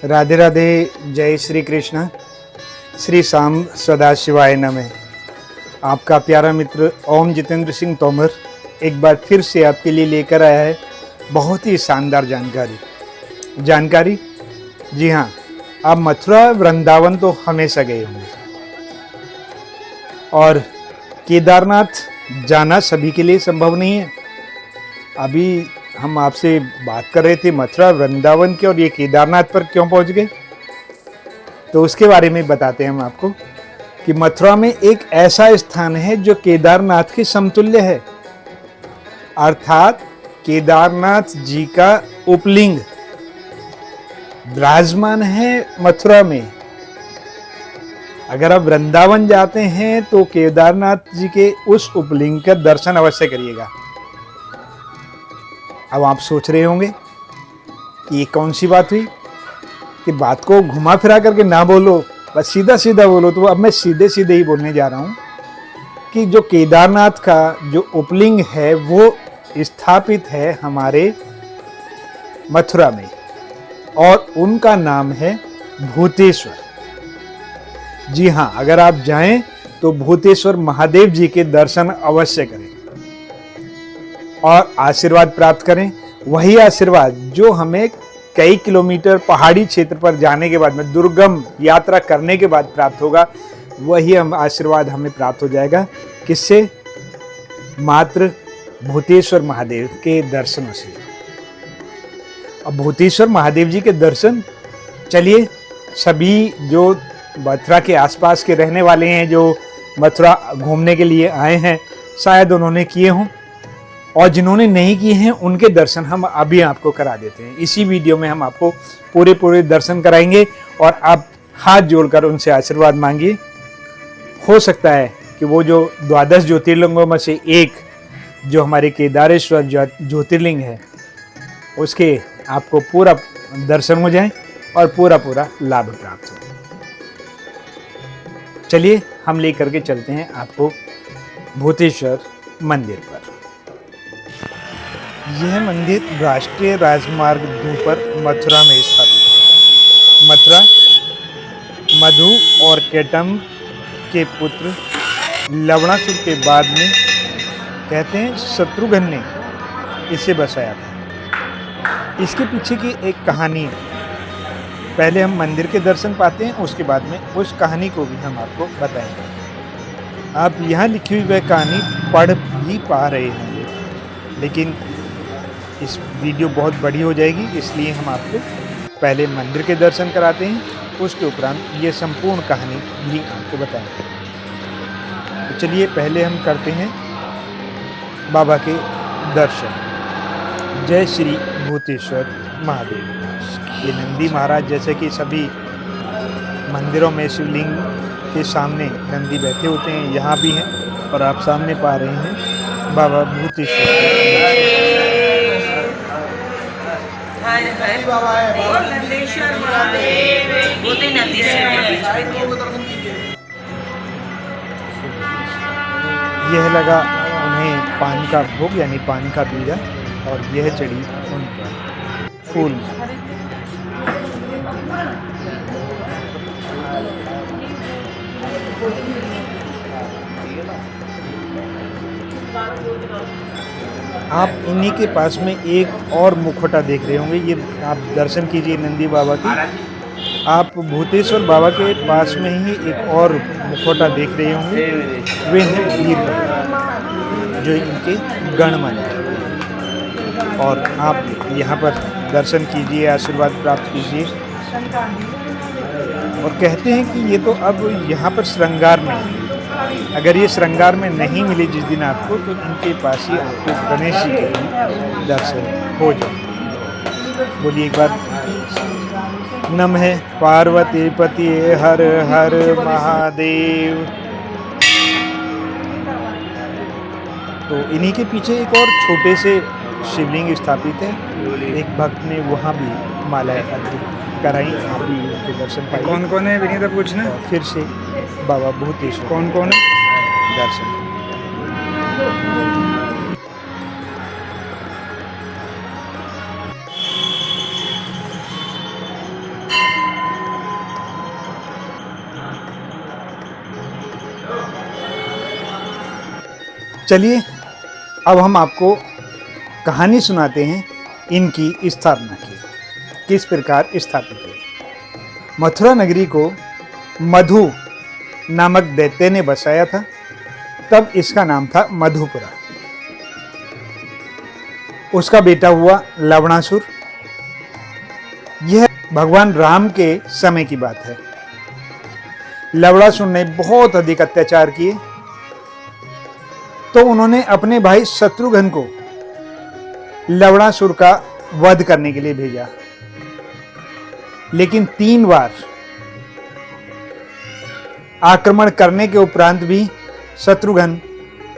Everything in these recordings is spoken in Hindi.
राधे राधे, जय श्री कृष्ण। श्री शाम सदाशिवाय नमः। आपका प्यारा मित्र ओम जितेंद्र सिंह तोमर एक बार फिर से आपके लिए लेकर आया है बहुत ही शानदार जानकारी। जी हाँ, आप मथुरा वृंदावन तो हमेशा गए होंगे और केदारनाथ जाना सभी के लिए संभव नहीं है। अभी हम आपसे बात कर रहे थे मथुरा वृंदावन के, और ये केदारनाथ पर क्यों पहुंच गए, तो उसके बारे में बताते हैं हम आपको कि मथुरा में एक ऐसा स्थान है जो केदारनाथ के समतुल्य है, अर्थात केदारनाथ जी का उपलिंग विराजमान है मथुरा में। अगर आप वृंदावन जाते हैं तो केदारनाथ जी के उस उपलिंग का दर्शन अवश्य करिएगा। अब आप सोच रहे होंगे कि ये कौन सी बात हुई कि बात को घुमा फिरा करके ना बोलो, बस सीधा सीधा बोलो। तो अब मैं सीधे सीधे ही बोलने जा रहा हूँ कि जो केदारनाथ का जो उपलिंग है वो स्थापित है हमारे मथुरा में, और उनका नाम है भूतेश्वर। जी हाँ, अगर आप जाएं तो भूतेश्वर महादेव जी के दर्शन अवश्य करें और आशीर्वाद प्राप्त करें। वही आशीर्वाद जो हमें कई किलोमीटर पहाड़ी क्षेत्र पर जाने के बाद में, दुर्गम यात्रा करने के बाद प्राप्त होगा, वही हम आशीर्वाद हमें प्राप्त हो जाएगा। किससे? मात्र भूतेश्वर महादेव के दर्शनों से। अब भूतेश्वर महादेव जी के दर्शन, चलिए सभी जो मथुरा के आसपास के रहने वाले हैं, जो मथुरा घूमने के लिए आए हैं, शायद उन्होंने किए हों, और जिन्होंने नहीं किए हैं उनके दर्शन हम अभी आपको करा देते हैं। इसी वीडियो में हम आपको पूरे दर्शन कराएंगे और आप हाथ जोड़कर उनसे आशीर्वाद मांगिए। हो सकता है कि वो जो 12 ज्योतिर्लिंगों में से एक जो हमारे केदारेश्वर ज्योतिर्लिंग है, उसके आपको पूरा दर्शन हो जाए और पूरा लाभ प्राप्त हो। चलिए हम लेकर के चलते हैं आपको भूतेश्वर मंदिर पर। यह मंदिर राष्ट्रीय राजमार्ग 2 पर मथुरा में स्थापित है। मथुरा मधु और केटम के पुत्र लवणासुर के बाद में कहते हैं शत्रुघ्न ने इसे बसाया था। इसके पीछे की एक कहानी है। पहले हम मंदिर के दर्शन पाते हैं, उसके बाद में उस कहानी को भी हम आपको बताएंगे। आप यहाँ लिखी हुई वह कहानी पढ़ भी पा रहे होंगे, लेकिन इस वीडियो बहुत बड़ी हो जाएगी, इसलिए हम आपको पहले मंदिर के दर्शन कराते हैं, उसके उपरांत ये संपूर्ण कहानी भी आपको बताएंगे। तो चलिए पहले हम करते हैं बाबा के दर्शन। जय श्री भूतेश्वर महादेव। ये नंदी महाराज, जैसे कि सभी मंदिरों में शिवलिंग के सामने नंदी बैठे होते हैं, यहाँ भी हैं, और आप सामने पा रहे हैं बाबा भूतेश्वर। यह लगा उन्हें पान का भोग, यानी पान का बीड़ा, और यह चढ़ी उन पर फूल। आप इन्हीं के पास में एक और मुखौटा देख रहे होंगे। ये आप दर्शन कीजिए नंदी बाबा की। आप भूतेश्वर बाबा के पास में ही एक और मुखौटा देख रहे होंगे, वे हैं वीरभद्र, जो इनके गणमान्य हैं। और आप यहाँ पर दर्शन कीजिए, आशीर्वाद प्राप्त कीजिए। और कहते हैं कि ये तो अब यहाँ पर श्रृंगार में है। अगर ये श्रृंगार में नहीं मिले जिस दिन आपको, तो इनके पास ही आपको गणेश जी के भी दर्शन हो जाए। बोलिए एक बार नमः पार्वती पति हर हर महादेव। तो इन्हीं के पीछे एक और छोटे से शिवलिंग स्थापित है। एक भक्त ने वहाँ भी मालाएं अर्पित कराई, आप भी उनके दर्शन पाइए। कौन कौन है विनीत पूछना? फिर से बाबा भूतेश्वर कौन कौन है दर्शन। चलिए अब हम आपको कहानी सुनाते हैं इनकी स्थापना की, किस प्रकार स्थापित हुई। मथुरा नगरी को मधु नामक दैत्य ने बसाया था, तब इसका नाम था मधुपुरा। उसका बेटा हुआ लवणासुर। यह भगवान राम के समय की बात है। लवणासुर ने बहुत अधिक अत्याचार किए, तो उन्होंने अपने भाई शत्रुघ्न को लवणासुर का वध करने के लिए भेजा, लेकिन 3 बार आक्रमण करने के उपरांत भी शत्रुघ्न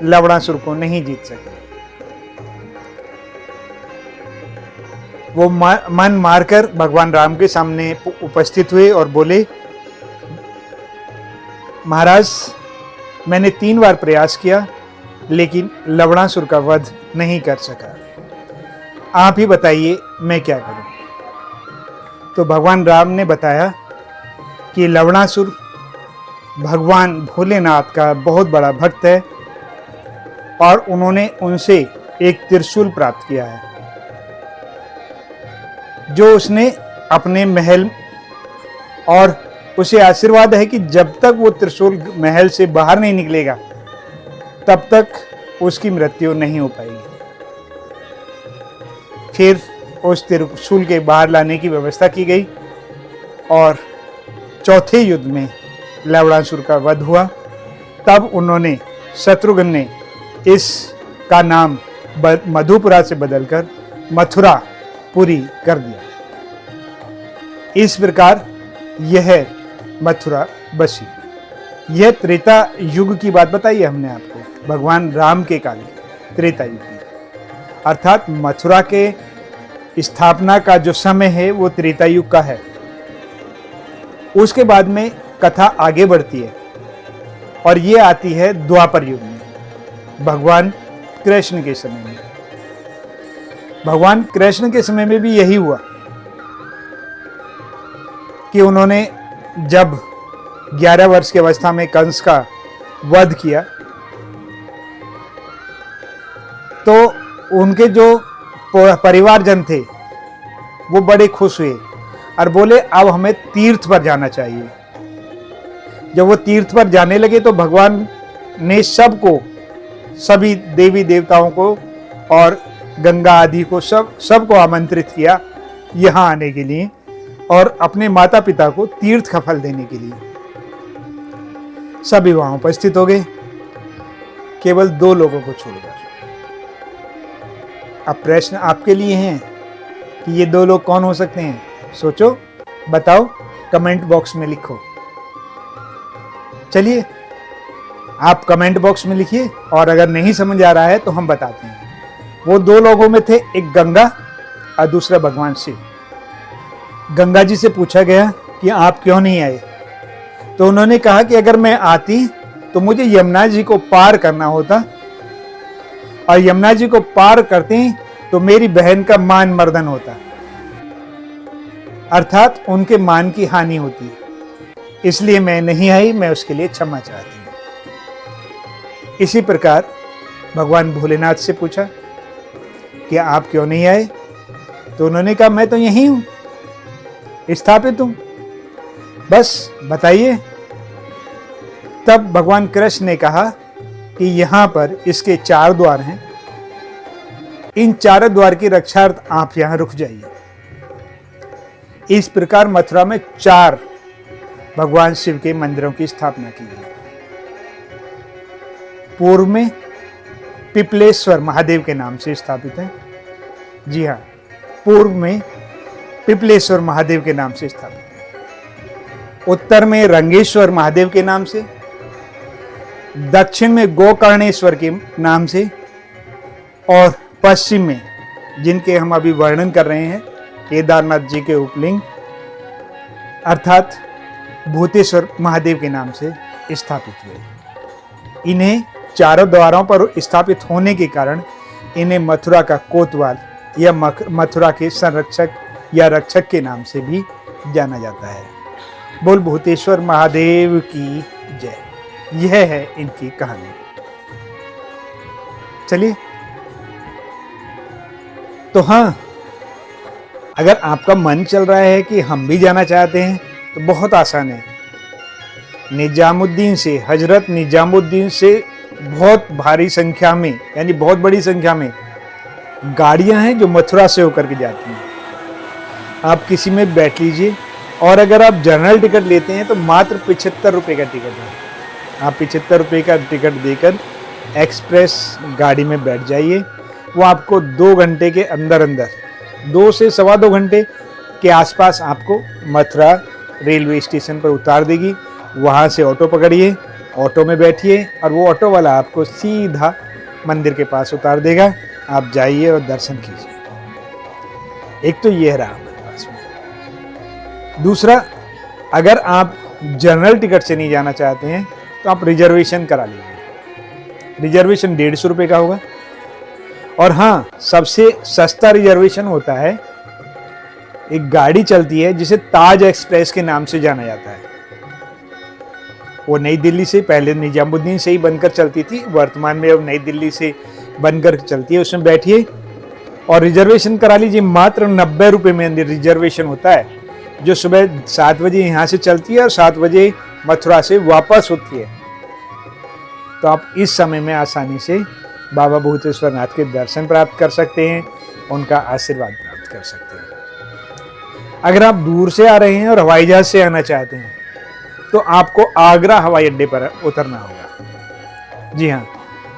लवणासुर को नहीं जीत सके। वो मन मारकर भगवान राम के सामने उपस्थित हुए और बोले, महाराज, मैंने 3 बार प्रयास किया लेकिन लवणासुर का वध नहीं कर सका। आप ही बताइए मैं क्या करूं। तो भगवान राम ने बताया कि लवणासुर भगवान भोलेनाथ का बहुत बड़ा भक्त है और उन्होंने उनसे एक त्रिशूल प्राप्त किया है, जो उसने अपने महल, और उसे आशीर्वाद है कि जब तक वो त्रिशूल महल से बाहर नहीं निकलेगा तब तक उसकी मृत्यु नहीं हो पाएगी। फिर उस त्रिशूल के बाहर लाने की व्यवस्था की गई और चौथे युद्ध में लवणासुर का वध हुआ। तब उन्होंने, शत्रुघ्न ने इसका नाम मधुपुरा से बदलकर मथुरापुरी कर दिया। इस प्रकार यह मथुरा बसी। यह त्रेता युग की बात बताई है हमने आपको, भगवान राम के काल की त्रेता युग की, अर्थात मथुरा के स्थापना का जो समय है वो त्रेता युग का है। उसके बाद में कथा आगे बढ़ती है और ये आती है द्वापर युग में, भगवान कृष्ण के समय में। भगवान कृष्ण के समय में भी यही हुआ कि उन्होंने जब 11 वर्ष की अवस्था में कंस का वध किया, तो उनके जो परिवारजन थे वो बड़े खुश हुए और बोले अब हमें तीर्थ पर जाना चाहिए। जब वो तीर्थ पर जाने लगे तो भगवान ने सबको, सभी देवी देवताओं को और गंगा आदि को सबको आमंत्रित किया यहाँ आने के लिए और अपने माता पिता को तीर्थ का फल देने के लिए। सभी वहां उपस्थित हो गए, केवल 2 लोगों को छोड़कर। अब प्रश्न आपके लिए है कि ये 2 लोग कौन हो सकते हैं? सोचो, बताओ, कमेंट बॉक्स में लिखो। चलिए आप कमेंट बॉक्स में लिखिए, और अगर नहीं समझ आ रहा है तो हम बताते हैं। वो 2 लोगों में थे, एक गंगा और दूसरा भगवान शिव। गंगा जी से पूछा गया कि आप क्यों नहीं आए, तो उन्होंने कहा कि अगर मैं आती तो मुझे यमुना जी को पार करना होता, और यमुना जी को पार करते तो मेरी बहन का मान मर्दन होता, अर्थात उनके मान की हानि होती। इसलिए मैं नहीं आई, मैं उसके लिए क्षमा चाहती हूँ। इसी प्रकार भगवान भोलेनाथ से पूछा कि आप क्यों नहीं आए, तो उन्होंने कहा मैं तो यहीं हूँ, स्थापित हूँ, बस बताइए। तब भगवान कृष्ण ने कहा कि यहाँ पर इसके 4 द्वार हैं, इन 4 द्वार की रक्षार्थ आप यहाँ रुक जाइए। इस प्रकार मथुरा में 4 भगवान शिव के मंदिरों की स्थापना की गई। पूर्व में पिपलेश्वर महादेव के नाम से स्थापित है। जी हाँ, पूर्व में पिपलेश्वर महादेव के नाम से स्थापित है। उत्तर में रंगेश्वर महादेव के नाम से, दक्षिण में गोकर्णेश्वर के नाम से, और पश्चिम में, जिनके हम अभी वर्णन कर रहे हैं, केदारनाथ जी के उपलिंग अर्थात भूतेश्वर महादेव के नाम से स्थापित हुए। इन्हें 4 द्वारों पर स्थापित होने के कारण इन्हें मथुरा का कोतवाल या मथुरा के संरक्षक या रक्षक के नाम से भी जाना जाता है। बोल भूतेश्वर महादेव की जय। यह है इनकी कहानी। चलिए। तो हाँ, अगर आपका मन चल रहा है कि हम भी जाना चाहते हैं तो बहुत आसान है। निजामुद्दीन से, हजरत निजामुद्दीन से बहुत भारी संख्या में, यानी बहुत बड़ी संख्या में गाड़ियां हैं जो मथुरा से होकर के जाती हैं। आप किसी में बैठ लीजिए, और अगर आप जनरल टिकट लेते हैं तो मात्र 75 रुपये का टिकट है। आप 75 रुपये का टिकट देकर एक्सप्रेस गाड़ी में बैठ जाइए। वो आपको 2 घंटे के अंदर अंदर, 2 से सवा 2 घंटे के आसपास आपको मथुरा रेलवे स्टेशन पर उतार देगी। वहाँ से ऑटो पकड़िए, ऑटो में बैठिए और वो ऑटो वाला आपको सीधा मंदिर के पास उतार देगा। आप जाइए और दर्शन कीजिए। एक तो ये रहा हमारे पास में। दूसरा, अगर आप जनरल टिकट से नहीं जाना चाहते हैं तो आप रिजर्वेशन करा लीजिए। रिजर्वेशन 150 रुपये का होगा। और हाँ, सबसे सस्ता रिजर्वेशन होता है, एक गाड़ी चलती है जिसे ताज एक्सप्रेस के नाम से जाना जाता है। वो नई दिल्ली से, पहले निजामुद्दीन से ही बनकर चलती थी, वर्तमान में अब नई दिल्ली से बनकर चलती है। उसमें बैठिए और रिजर्वेशन करा लीजिए। मात्र 90 रुपये में रिजर्वेशन होता है, जो सुबह 7 बजे यहाँ से चलती है और 7 बजे मथुरा से वापस होती है। तो आप इस समय में आसानी से बाबा भूतेश्वर नाथ के दर्शन प्राप्त कर सकते हैं, उनका आशीर्वाद प्राप्त कर सकते हैं। अगर आप दूर से आ रहे हैं और हवाई जहाज से आना चाहते हैं तो आपको आगरा हवाई अड्डे पर उतरना या जी हाँ,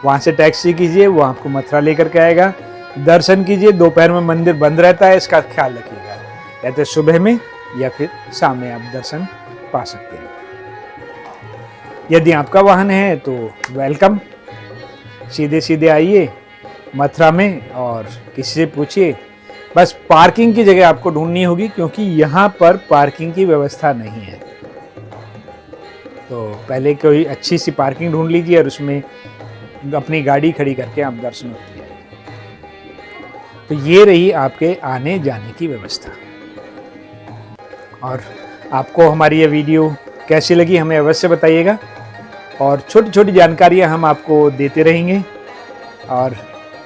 वहाँ से टैक्सी कीजिए, वो आपको मथुरा लेकर के आएगा। दर्शन कीजिए। दोपहर में मंदिर बंद रहता है, इसका ख्याल रखिएगा। या तो सुबह में या फिर शाम में आप दर्शन पा सकते हैं। यदि आपका वाहन है तो वेलकम, सीधे सीधे आइए मथुरा में और किसी से पूछिए। बस पार्किंग की जगह आपको ढूंढनी होगी, क्योंकि यहाँ पर पार्किंग की व्यवस्था नहीं है। तो पहले कोई अच्छी सी पार्किंग ढूंढ लीजिए और उसमें अपनी गाड़ी खड़ी करके आप दर्शन कीजिए। तो ये रही आपके आने जाने की व्यवस्था। और आपको हमारी ये वीडियो कैसी लगी हमें अवश्य बताइएगा, और छोटी छोटी जानकारियाँ हम आपको देते रहेंगे। और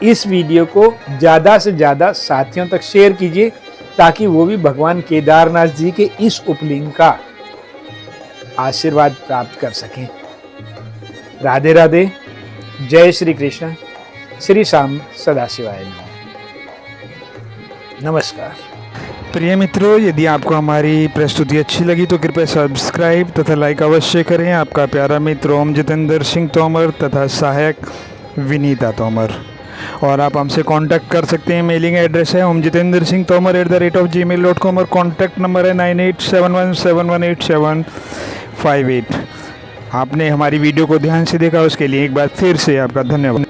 इस वीडियो को ज़्यादा से ज़्यादा साथियों तक शेयर कीजिए, ताकि वो भी भगवान केदारनाथ जी के इस उपलिंग का आशीर्वाद प्राप्त कर सकें। राधे राधे, जय श्री कृष्ण, श्री श्याम सदाशिवाय नमस्कार। प्रिय मित्रों, यदि आपको हमारी प्रस्तुति अच्छी लगी तो कृपया सब्सक्राइब तथा लाइक अवश्य करें। आपका प्यारा मित्र ओम जितेंद्र सिंह तोमर तथा सहायक विनीता तोमर। और आप हमसे कांटेक्ट कर सकते हैं। मेलिंग एड्रेस है omjitendrsinghtomer@gmail.com और कॉन्टैक्ट नंबर है 987117185758। आपने हमारी वीडियो को ध्यान से देखा, उसके लिए एक बार फिर से आपका धन्यवाद।